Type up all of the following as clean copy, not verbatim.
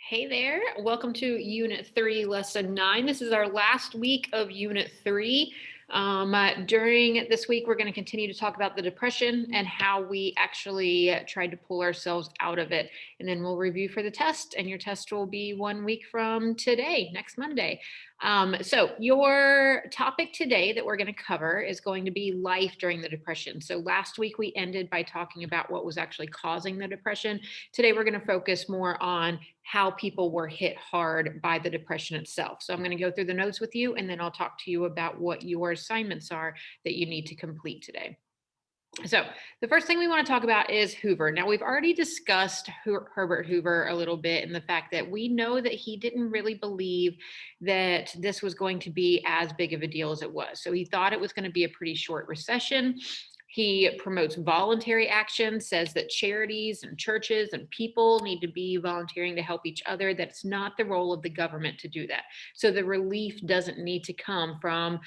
Hey there, welcome to Unit 3, Lesson 9. This is our last week of Unit 3. During this week, we're going to continue to talk about the depression and how we actually tried to pull ourselves out of it. And then we'll review for the test, and your test will be 1 week from today, next Monday. So your topic today that we're going to cover is going to be life during the depression. So last week we ended by talking about what was actually causing the depression. Today we're going to focus more on how people were hit hard by the depression itself. So I'm going to go through the notes with you, and then I'll talk to you about what your assignments are that you need to complete today. So the first thing we want to talk about is Hoover. Now, we've already discussed Herbert Hoover a little bit, and the fact that we know that he didn't really believe that this was going to be as big of a deal as it was. So he thought it was going to be a pretty short recession. He promotes voluntary action, says that charities and churches and people need to be volunteering to help each other, that it's not the role of the government to do that. So the relief doesn't need to come from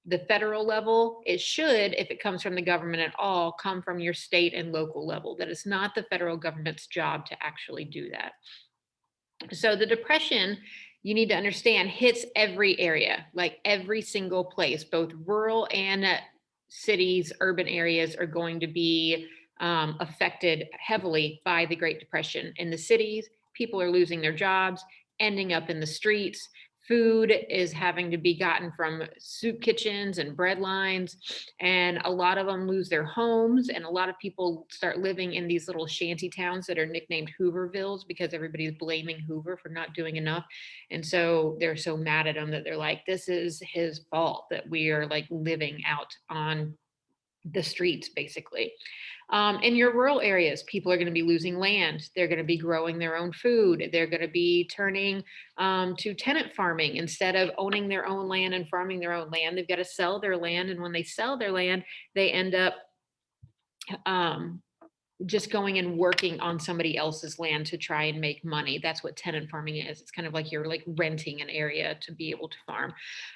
the federal level. It should, if it comes from the government at all, come from your state and local level, that it's not the federal government's job to actually do that. So the depression, you need to understand, hits every area, like every single place, both rural and cities, urban areas are going to be affected heavily by the Great Depression. In the cities, people are losing their jobs, ending up in the streets. Food is having to be gotten from soup kitchens and bread lines, and a lot of them lose their homes, and a lot of people start living in these little shanty towns that are nicknamed Hoovervilles because everybody's blaming Hoover for not doing enough. And so they're so mad at him that they're like, this is his fault that we are like living out on the streets, basically. In your rural areas, people are going to be losing land. They're going to be growing their own food. They're going to be turning to tenant farming instead of owning their own land and farming their own land. They've got to sell their land. And when they sell their land, they end up um, just going and working on somebody else's land to try and make money. That's what tenant farming is. It's kind of like you're like renting an area to be able to farm.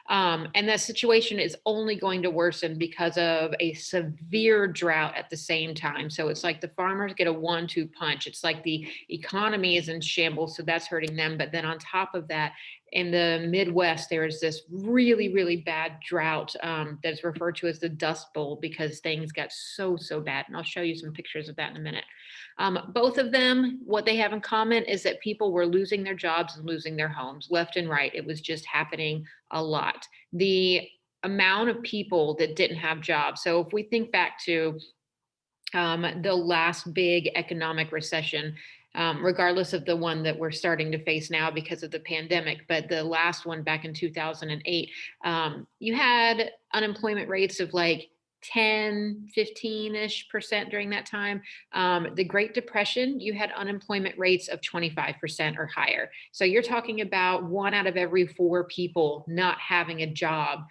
And that situation is only going to worsen because of a severe drought at the same time. So it's like the farmers get a 1-2 punch. It's like the economy is in shambles, so that's hurting them. But then on top of that, in the Midwest, there is this really, really bad drought that's referred to as the Dust Bowl because things got so bad. And I'll show you some pictures of that in a minute. Both of them, what they have in common is that people were losing their jobs and losing their homes left and right. It was just happening a lot. The amount of people that didn't have jobs. So if we think back to the last big economic recession, regardless of the one that we're starting to face now because of the pandemic. But the last one back in 2008, you had unemployment rates of like 10, 15-ish% during that time. The Great Depression, you had unemployment rates of 25% or higher. So you're talking about 1 out of every 4 people not having a job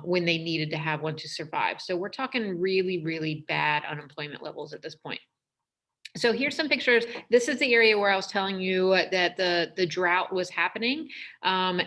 when they needed to have one to survive. So we're talking really, really bad unemployment levels at this point. So here's some pictures. This is the area where I was telling you that the drought was happening.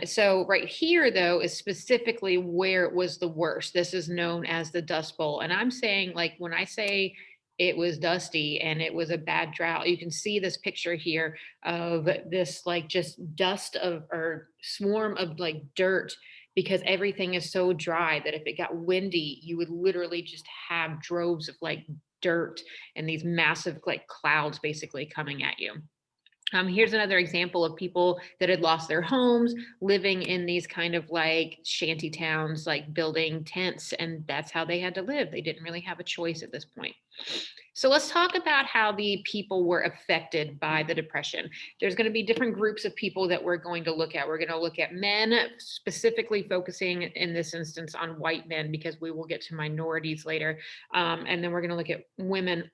So right here, though, is specifically where it was the worst. This is known as the Dust Bowl. And I'm saying, like, when I say it was dusty and it was a bad drought, you can see this picture here of this, like, just dust of or swarm of like dirt, because everything is so dry that if it got windy, you would literally just have droves of like dirt and these massive like clouds basically coming at you. Here's another example of people that had lost their homes, living in these kind of like shanty towns, like building tents, and that's how they had to live. They didn't really have a choice at this point. So let's talk about how the people were affected by the depression. There's going to be different groups of people that we're going to look at. We're going to look at men, specifically focusing in this instance on white men, because we will get to minorities later. And then we're going to look at women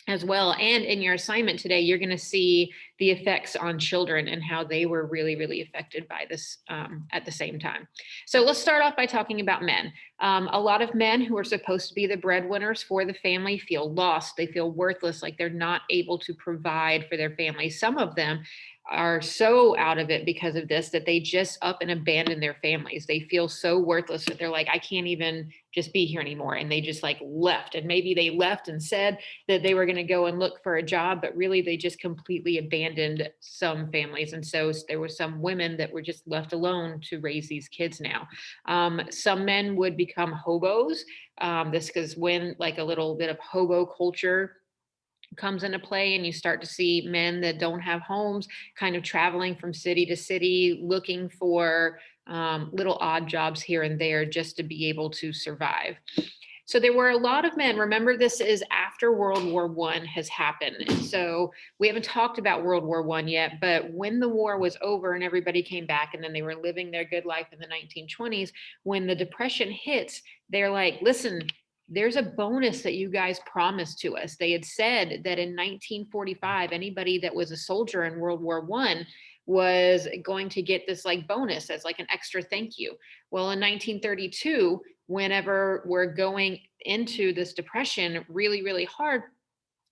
as well. And in your assignment today, you're going to see the effects on children and how they were really, really affected by this at the same time. So let's start off by talking about men. A lot of men who are supposed to be the breadwinners for the family feel lost. They feel worthless, like they're not able to provide for their family. Some of them are so out of it because of this that they just up and abandon their families. They feel so worthless that they're like, I can't even just be here anymore. And they just like left. And maybe they left and said that they were going to go and look for a job, but really they just completely abandoned abandoned some families. And so there were some women that were just left alone to raise these kids now. Some men would become hobos. This because when like a little bit of hobo culture comes into play and you start to see men that don't have homes kind of traveling from city to city looking for little odd jobs here and there just to be able to survive. So there were a lot of men. Remember, this is after World War One has happened. And so we haven't talked about World War One yet, but when the war was over and everybody came back and then they were living their good life in the 1920s, when the Depression hits, they're like, listen, there's a bonus that you guys promised to us. They had said that in 1945, anybody that was a soldier in World War One was going to get this like bonus as like an extra thank you. Well, in 1932, whenever we're going into this depression really, really hard,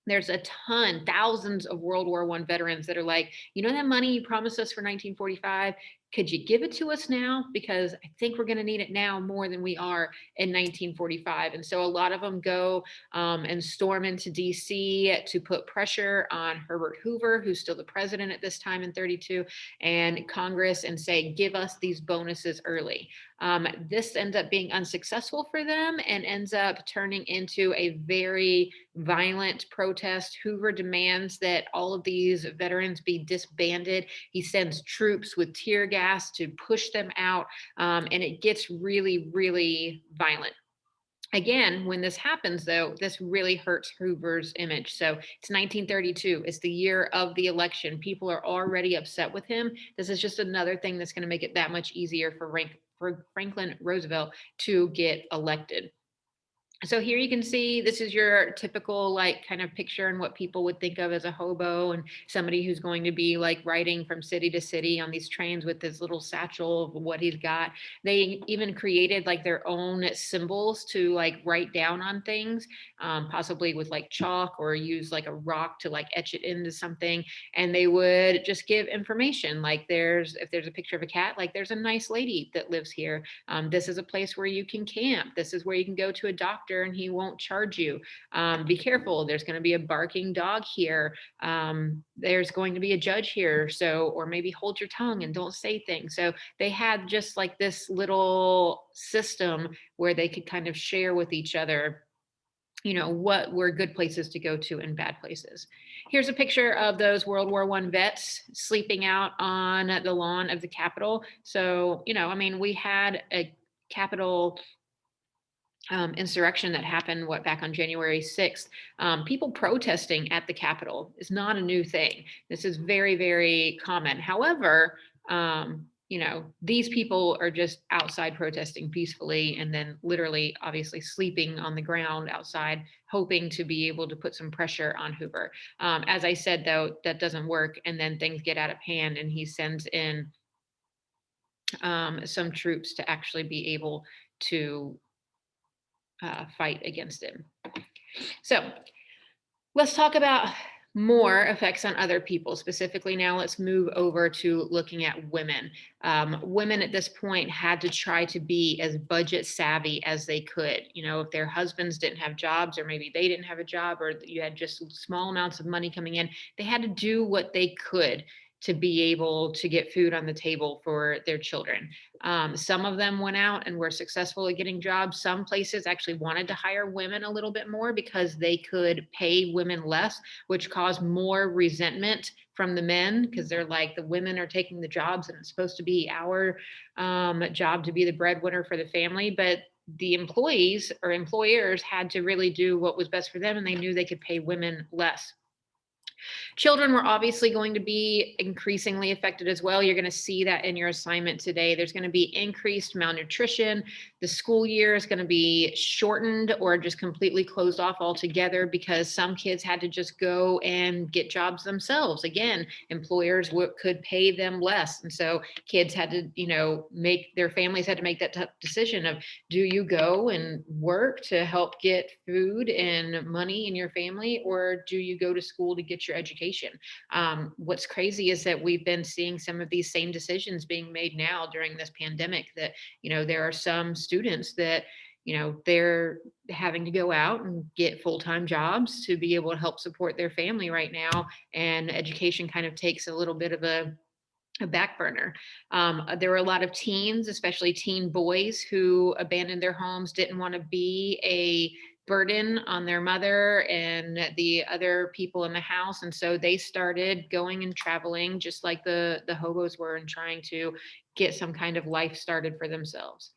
there's a ton, thousands of World War One veterans that are like, you know, that money you promised us for 1945, could you give it to us now? Because I think we're going to need it now more than we are in 1945. And so a lot of them go and storm into DC to put pressure on Herbert Hoover, who's still the president at this time in 32, and Congress, and say, give us these bonuses early. This ends up being unsuccessful for them and ends up turning into a very violent protest. Hoover demands that all of these veterans be disbanded. He sends troops with tear gas to push them out, and it gets really, really violent. Again, when this happens, though, this really hurts Hoover's image. So it's 1932. It's the year of the election. People are already upset with him. This is just another thing that's going to make it that much easier for Franklin Roosevelt to get elected. So here you can see, this is your typical like kind of picture and what people would think of as a hobo and somebody who's going to be like riding from city to city on these trains with this little satchel of what he's got. They even created like their own symbols to like write down on things, possibly with like chalk or use like a rock to like etch it into something. And they would just give information like if there's a picture of a cat, like there's a nice lady that lives here. This is a place where you can camp. This is where you can go to a doctor and he won't charge you. Be careful. There's going to be a barking dog here. There's going to be a judge here. So, or maybe hold your tongue and don't say things. So they had just like this little system where they could kind of share with each other, you know, what were good places to go to and bad places. Here's a picture of those World War I vets sleeping out on the lawn of the Capitol. So, you know, I mean, we had a Capitol insurrection that happened back on January 6th. People protesting at the Capitol is not a new thing. This is very, very common. However, you know, these people are just outside protesting peacefully and then literally obviously sleeping on the ground outside, hoping to be able to put some pressure on Hoover. As I said, though, that doesn't work. And then things get out of hand and he sends in some troops to actually be able to fight against him. So let's talk about more effects on other people. Specifically now, let's move over to looking at women. Women at this point had to try to be as budget savvy as they could. You know, if their husbands didn't have jobs, or maybe they didn't have a job, or you had just small amounts of money coming in, they had to do what they could to be able to get food on the table for their children. Some of them went out and were successful at getting jobs. Some places actually wanted to hire women a little bit more because they could pay women less, which caused more resentment from the men because they're like, the women are taking the jobs and it's supposed to be our job to be the breadwinner for the family. But the employees or employers had to really do what was best for them, and they knew they could pay women less. Children were obviously going to be increasingly affected as well. You're going to see that in your assignment today. There's going to be increased malnutrition. The school year is going to be shortened or just completely closed off altogether because some kids had to just go and get jobs themselves. Again, employers could pay them less. And so kids had to, you know, their families had to make that tough decision of, do you go and work to help get food and money in your family, or do you go to school to get your education? What's crazy is that we've been seeing some of these same decisions being made now during this pandemic, that, you know, there are some students that, they're having to go out and get full-time jobs to be able to help support their family right now. And education kind of takes a little bit of a back burner. There were a lot of teens, especially teen boys, who abandoned their homes, didn't want to be a burden on their mother and the other people in the house. And so they started going and traveling just like the hobos were, and trying to get some kind of life started for themselves.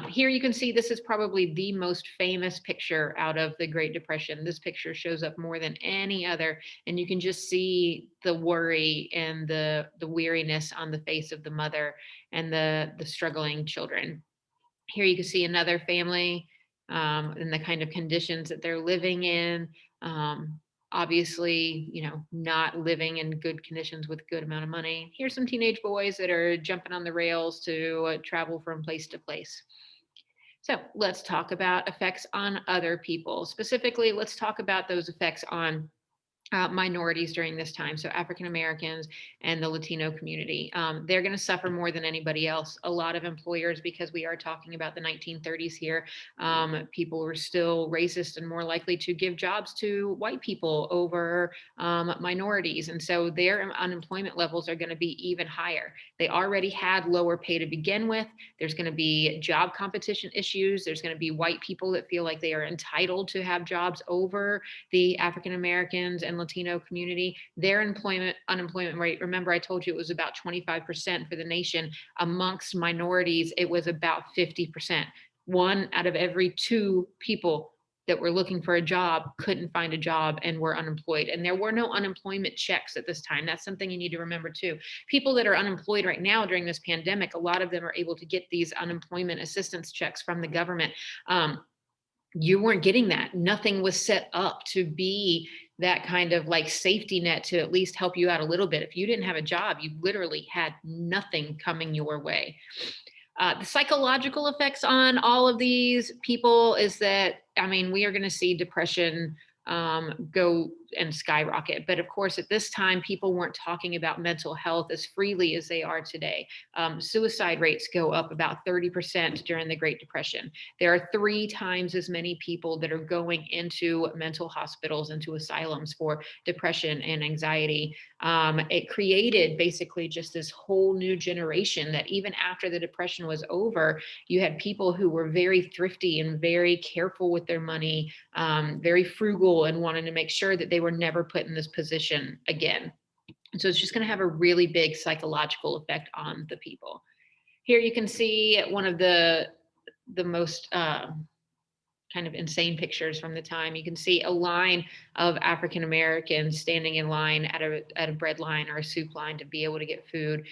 Here you can see this is probably the most famous picture out of the Great Depression. This picture shows up more than any other, and you can just see the worry and the weariness on the face of the mother and the struggling children. Here you can see another family, and the kind of conditions that they're living in. Obviously, not living in good conditions with good amount of money. Here's some teenage boys that are jumping on the rails to travel from place to place. So let's talk about effects on other people. Specifically, let's talk about those effects on minorities during this time. So African Americans and the Latino community, they're going to suffer more than anybody else. A lot of employers, because we are talking about the 1930s here, people were still racist and more likely to give jobs to white people over minorities. And so their unemployment levels are going to be even higher. They already had lower pay to begin with. There's going to be job competition issues. There's going to be white people that feel like they are entitled to have jobs over the African Americans and Latino community. Their unemployment rate, remember I told you it was about 25% for the nation. Amongst minorities, it was about 50%. 1 out of every 2 people that were looking for a job couldn't find a job and were unemployed. And there were no unemployment checks at this time. That's something you need to remember too. People that are unemployed right now during this pandemic, a lot of them are able to get these unemployment assistance checks from the government. You weren't getting that. Nothing was set up to be that kind of like safety net to at least help you out a little bit. If you didn't have a job, you literally had nothing coming your way. The psychological effects on all of these people is that, we are going to see depression go and skyrocket. But of course, at this time, people weren't talking about mental health as freely as they are today. Suicide rates go up about 30% during the Great Depression. There are 3 times as many people that are going into mental hospitals, into asylums for depression and anxiety. It created basically just this whole new generation that even after the Depression was over, you had people who were very thrifty and very careful with their money, very frugal, and wanted to make sure that they were never put in this position again. And so it's just going to have a really big psychological effect on the people. Here you can see one of the most kind of insane pictures from the time. You can see a line of African Americans standing in line at a bread line or a soup line to be able to get food,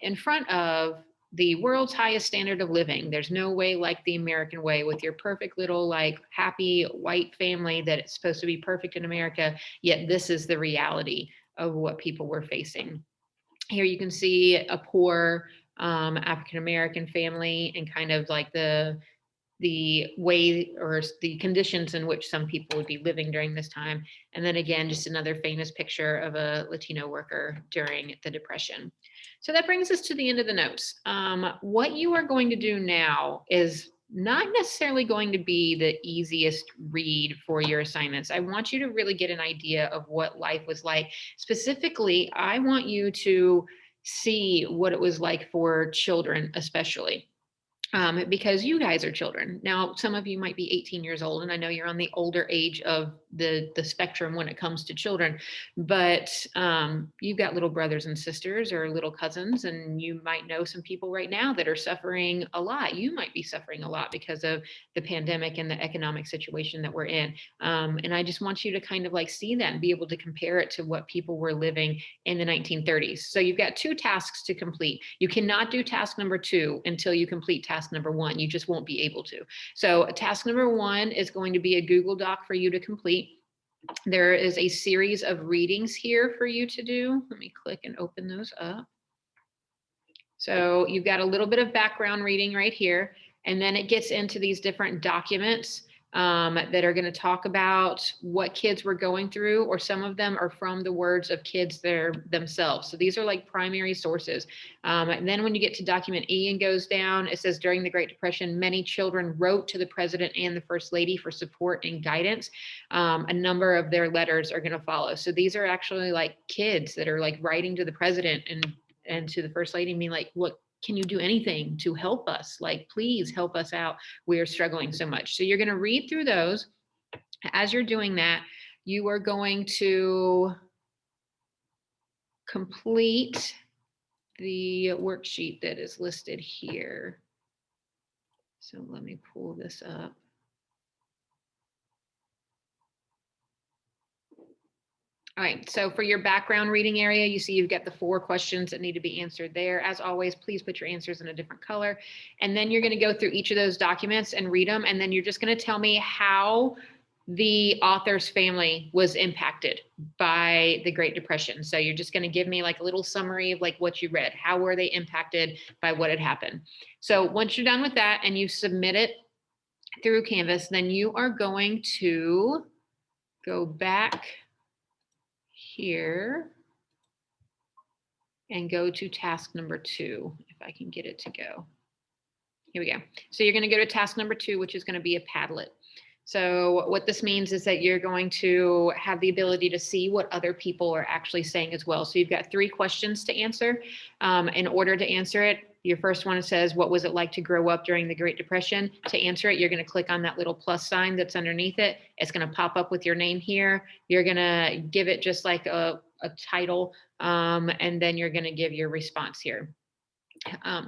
in front of the world's highest standard of living. There's no way like the American way, with your perfect little like happy white family that it's supposed to be perfect in America. Yet this is the reality of what people were facing. Here you can see a poor African American family and kind of like the way or the conditions in which some people would be living during this time. And then again, just another famous picture of a Latino worker during the Depression. So that brings us to the end of the notes. What you are going to do now is not necessarily going to be the easiest read for your assignments. I want you to really get an idea of what life was like. Specifically, I want you to see what it was like for children, especially. Because you guys are children. Now, some of you might be 18 years old, and I know you're on the older age of the spectrum when it comes to children, but you've got little brothers and sisters or little cousins, and you might know some people right now that are suffering a lot. You might be suffering a lot because of the pandemic and the economic situation that we're in. And I just want you to kind of like see that and be able to compare it to what people were living in the 1930s. So you've got 2 tasks to complete. You cannot do task number 2 until you complete task number 1. You just won't be able to. So task number 1 is going to be a Google Doc for you to complete. There is a series of readings here for you to do. Let me click and open those up. So you've got a little bit of background reading right here, and then it gets into these different documents that are going to talk about what kids were going through, or some of them are from the words of kids themselves. So these are like primary sources. And then when you get to document E and goes down, it says during the Great Depression, many children wrote to the president and the first lady for support and guidance. A number of their letters are going to follow. So these are actually like kids that are like writing to the president and to the first lady, mean like, what, can you do anything to help us? Like, please help us out. We are struggling so much. So you're going to read through those. As you're doing that, you are going to complete the worksheet that is listed here. So let me pull this up. All right, so for your background reading area, you see you've got the 4 questions that need to be answered there. As always, please put your answers in a different color. And then you're going to go through each of those documents and read them. And then you're just going to tell me how the author's family was impacted by the Great Depression. So you're just going to give me like a little summary of like what you read. How were they impacted by what had happened? So once you're done with that and you submit it through Canvas, then you are going to go back here and go to task number 2, if I can get it to go. Here we go. So you're going to go to task number 2, which is going to be a Padlet. So what this means is that you're going to have the ability to see what other people are actually saying as well. So you've got 3 questions to answer. In order to answer it, your first one says, what was it like to grow up during the Great Depression? To answer it, you're going to click on that little plus sign that's underneath it. It's going to pop up with your name here. You're going to give it just like a title, and then you're going to give your response here.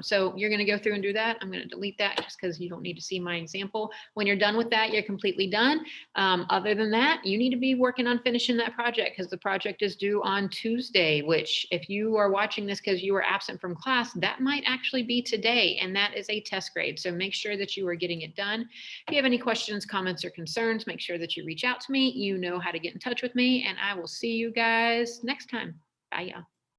So you're going to go through and do that. I'm going to delete that just because you don't need to see my example. When you're done with that, you're completely done. Other than that, you need to be working on finishing that project, because the project is due on Tuesday, which if you are watching this because you were absent from class, that might actually be today, and that is a test grade. So make sure that you are getting it done. If you have any questions, comments, or concerns, make sure that you reach out to me. You know how to get in touch with me, and I will see you guys next time. Bye, y'all.